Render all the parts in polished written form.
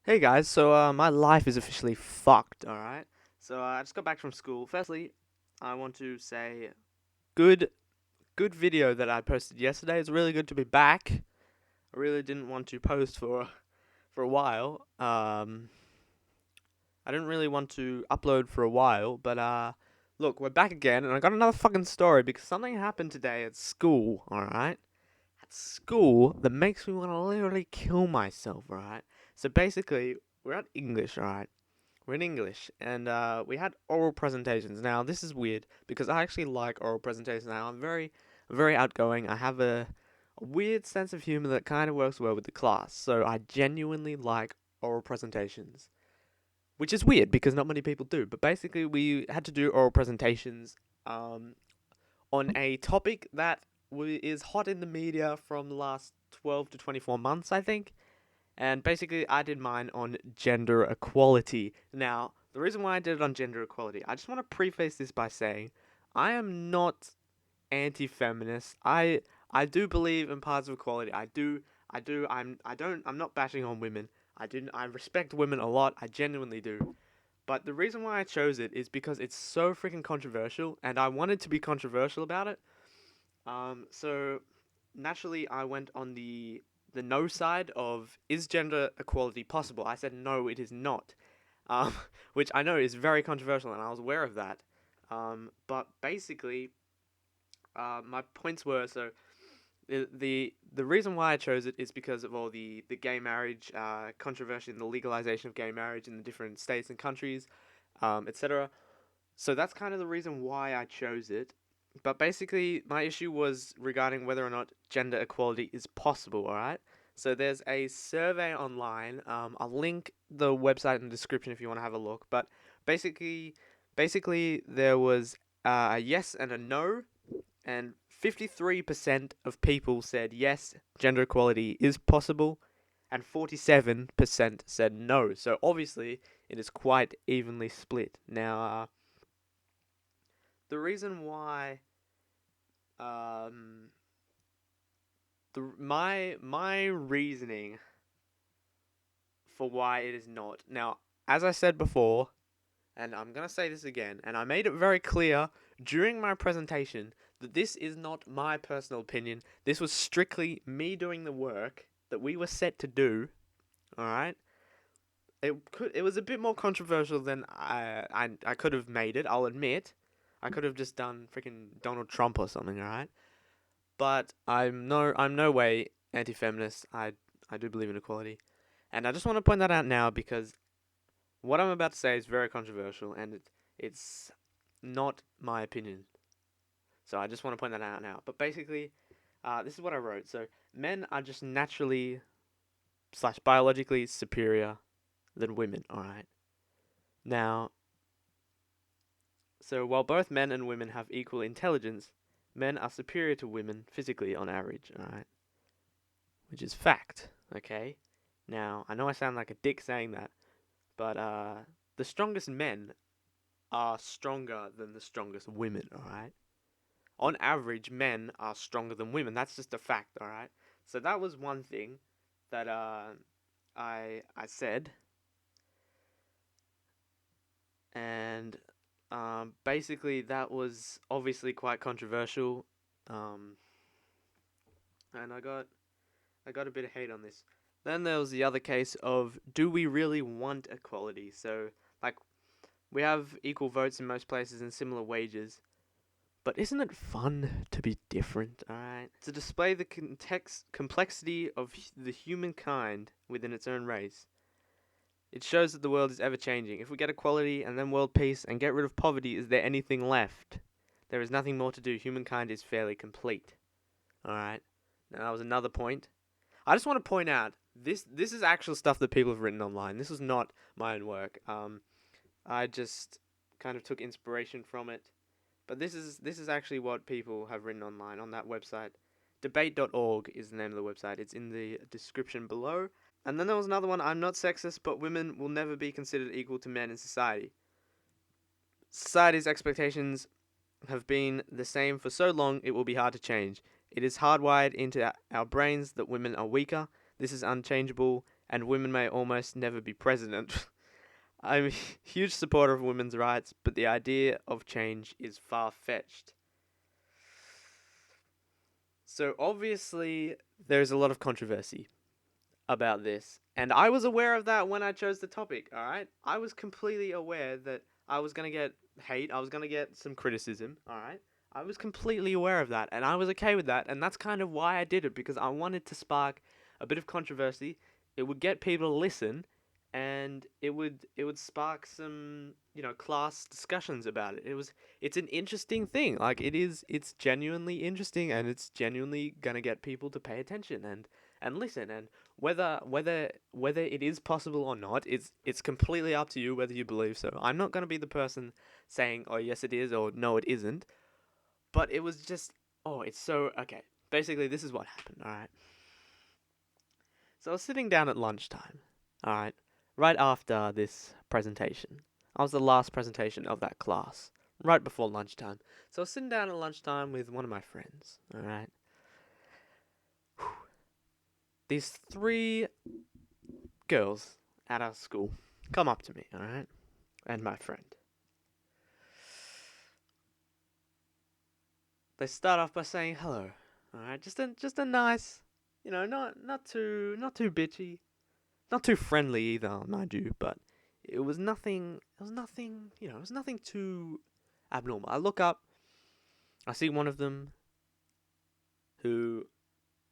Hey guys, my life is officially fucked, alright? I just got back from school. Firstly, I want to say good good video that I posted yesterday. It's really good to be back. I really didn't want to post for a while. I didn't really want to upload for a while, but look, we're back again and I got another fucking story because something happened today at school, alright? At school that makes me want to literally kill myself, alright? So basically, we're at English, alright? We're in English, and we had oral presentations. Now, this is weird because I actually like oral presentations. Now, I'm very outgoing. I have a weird sense of humor that kind of works well with the class. So I genuinely like oral presentations, which is weird because not many people do. But basically, we had to do oral presentations um, on a topic that is hot in the media from the last 12 to 24 months, I think. And basically, I did mine on gender equality. Now, the reason why I did it on gender equality, I just want to preface this by saying I am not anti-feminist. I do believe in parts of equality. I'm not bashing on women. I respect women a lot. I genuinely do. But the reason why I chose it is because it's so freaking controversial, and I wanted to be controversial about it. So naturally, I went on the no side of is gender equality possible? I said no, it is not, um, which I know is very controversial, and I was aware of that. But basically, my points were so the reason why I chose it is because of all the gay marriage controversy and the legalization of gay marriage in the different states and countries, etc. So that's kind of the reason why I chose it. But basically, my issue was regarding whether or not gender equality is possible, alright? So there's a survey online. I'll link the website in the description if you want to have a look. But basically, basically there was a yes and a no, and 53% of people said yes, gender equality is possible, and 47% said no. So obviously, it is quite evenly split. Now, the reason why um my reasoning for why it is not. Now, as I said before, and I'm going to say this again, and I made it very clear during my presentation that this is not my personal opinion. This was strictly me doing the work that we were set to do, all right? It was a bit more controversial than I could have made it, I'll admit. I could have just done freaking Donald Trump or something, all right? But I'm no way anti-feminist. I do believe in equality, and I just want to point that out now because what I'm about to say is very controversial, and it's not my opinion. So I just want to point that out now. But basically, this is what I wrote. So men are just naturally slash biologically superior than women. All right. Now, so while both men and women have equal intelligence, men are superior to women physically on average. All right. Which is fact. Okay. Now I know I sound like a dick saying that, but the strongest men are stronger than the strongest women. All right. On average, men are stronger than women. That's just a fact. All right. So that was one thing that I said, and basically that was obviously quite controversial, um, and I got a bit of hate on this. Then there was the other case of do we really want equality? So, like, we have equal votes in most places and similar wages, but isn't it fun to be different, alright? To display the complexity of the humankind within its own race. It shows that the world is ever changing. If we get equality and then world peace and get rid of poverty, is there anything left? There is nothing more to do. Humankind is fairly complete. Alright? Now, that was another point. I just want to point out this is actual stuff that people have written online. This was not my own work. I just kind of took inspiration from it. But this is actually what people have written online on that website. Debate.org is the name of the website. It's in the description below. And then there was another one. I'm not sexist, but women will never be considered equal to men in society. Society's expectations have been the same for so long, it will be hard to change. It is hardwired into our brains that women are weaker. This is unchangeable, and women may almost never be president. I'm a huge supporter of women's rights, but the idea of change is far-fetched. So obviously, there's a lot of controversy about this, and I was aware of that when I chose the topic, alright? I was completely aware that I was going to get hate, I was going to get some criticism, alright? I was completely aware of that, and I was okay with that, and that's kind of why I did it, because I wanted to spark a bit of controversy. It would get people to listen, and it would spark some, class discussions about it. It's an interesting thing. Like, it's genuinely interesting, and it's genuinely gonna get people to pay attention and listen. And whether it is possible or not, it's completely up to you whether you believe so. I'm not gonna be the person saying, oh yes it is, or no it isn't. But it was just, oh, it's so okay. Basically, this is what happened. All right. So I was sitting down at lunchtime. All right, right after this presentation. I was the last presentation of that class, right before lunchtime. So I was sitting down at lunchtime with one of my friends. All right. These three girls at our school come up to me, all right, and my friend. They start off by saying hello, all right, just a nice, not too bitchy, not too friendly either, mind you, but it was nothing too abnormal. I look up, I see one of them who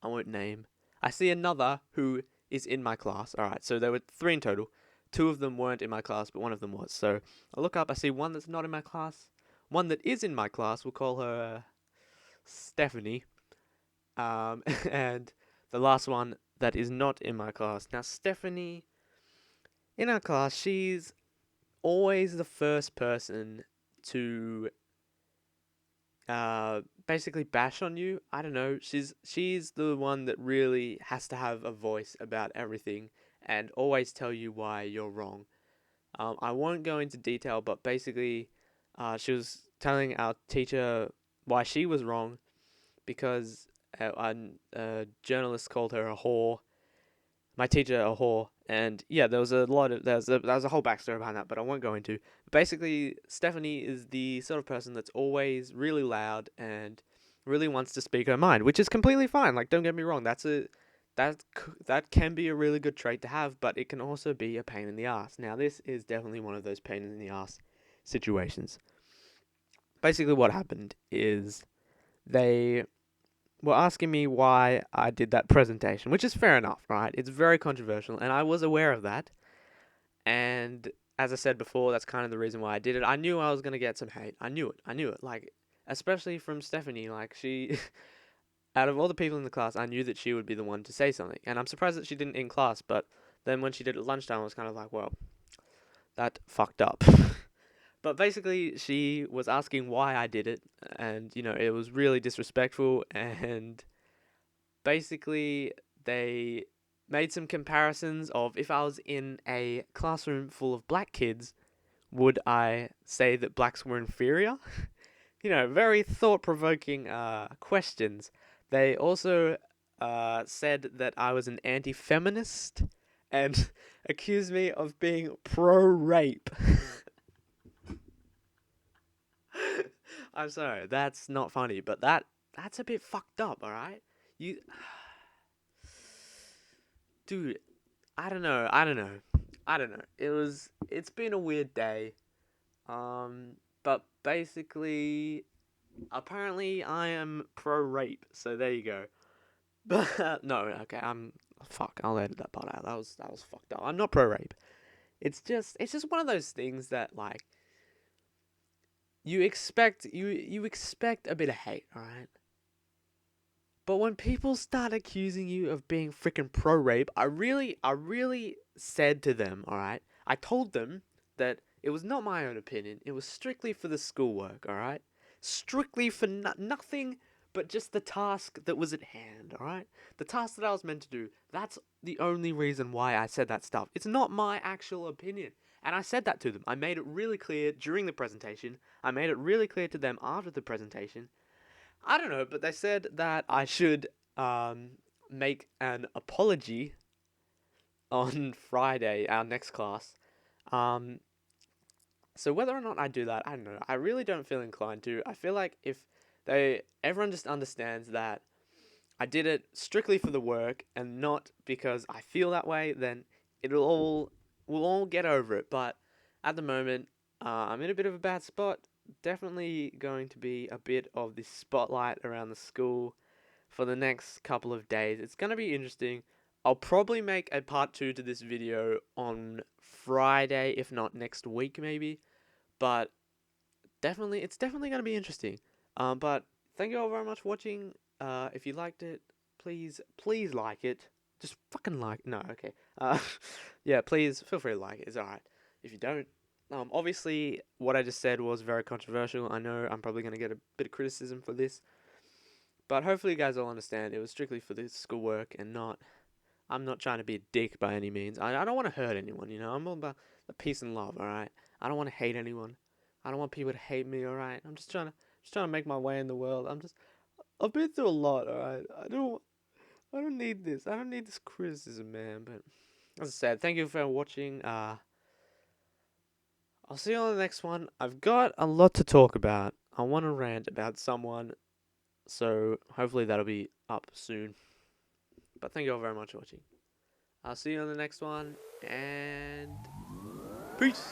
I won't name. I see another who is in my class. Alright, so there were three in total. Two of them weren't in my class, but one of them was. So I look up, I see one that's not in my class. One that is in my class, we'll call her Stephanie. And the last one that is not in my class. Now, Stephanie, in our class, she's always the first person to basically bash on you. I don't know. She's the one that really has to have a voice about everything and always tell you why you're wrong. I won't go into detail, but basically, she was telling our teacher why she was wrong because a journalist called her a whore, my teacher a whore, and yeah, there was a lot of there was a whole backstory behind that, but I won't go into. Basically, Stephanie is the sort of person that's always really loud and really wants to speak her mind, which is completely fine. Like, don't get me wrong, that can be a really good trait to have, but it can also be a pain in the ass. Now, this is definitely one of those pain in the ass situations. Basically, what happened is they were asking me why I did that presentation, which is fair enough, right? It's very controversial, and I was aware of that. And as I said before, that's kind of the reason why I did it. I knew I was going to get some hate. I knew it. I knew it. Like, especially from Stephanie. Like, she, out of all the people in the class, I knew that she would be the one to say something. And I'm surprised that she didn't in class, but then when she did it at lunchtime, I was kind of like, well, that fucked up. But basically, she was asking why I did it, and, it was really disrespectful, and basically, they made some comparisons of if I was in a classroom full of black kids, would I say that blacks were inferior? Very thought-provoking questions. They also said that I was an anti-feminist and accused me of being pro-rape. I'm sorry, that's not funny, but that's a bit fucked up, alright? You Dude, I don't know. It's been a weird day. But basically, apparently I am pro-rape, so there you go. But, no, okay, fuck, I'll edit that part out. That was fucked up. I'm not pro-rape. It's just one of those things that, like, you expect a bit of hate, alright? But when people start accusing you of being freaking pro-rape, I really said to them, alright? I told them that it was not my own opinion. It was strictly for the schoolwork, alright? Strictly for nothing but just the task that was at hand, alright? The task that I was meant to do. That's the only reason why I said that stuff. It's not my actual opinion. And I said that to them. I made it really clear during the presentation. I made it really clear to them after the presentation. I don't know, but they said that I should make an apology on Friday, our next class. Um, so whether or not I do that, I don't know. I really don't feel inclined to. I feel like if everyone just understands that I did it strictly for the work and not because I feel that way, then we'll all get over it. But at the moment, I'm in a bit of a bad spot. Definitely going to be a bit of the spotlight around the school for the next couple of days. It's going to be interesting. I'll probably make a part 2 to this video on Friday, if not next week, maybe. But it's definitely going to be interesting. But thank you all very much for watching. If you liked it, please like it. Just fucking like. No, okay. Yeah, please feel free to like it. It's alright. If you don't, obviously what I just said was very controversial. I know I'm probably going to get a bit of criticism for this, but hopefully you guys all understand it was strictly for the schoolwork and not. I'm not trying to be a dick by any means. I don't want to hurt anyone, you know. I'm all about the peace and love, alright? I don't want to hate anyone. I don't want people to hate me, alright? I'm just trying to make my way in the world. I've been through a lot, alright? I don't need this. I don't need this criticism, man. But as I said, thank you for watching. I'll see you on the next one. I've got a lot to talk about. I want to rant about someone, so hopefully that'll be up soon. But thank you all very much for watching. I'll see you on the next one, and peace.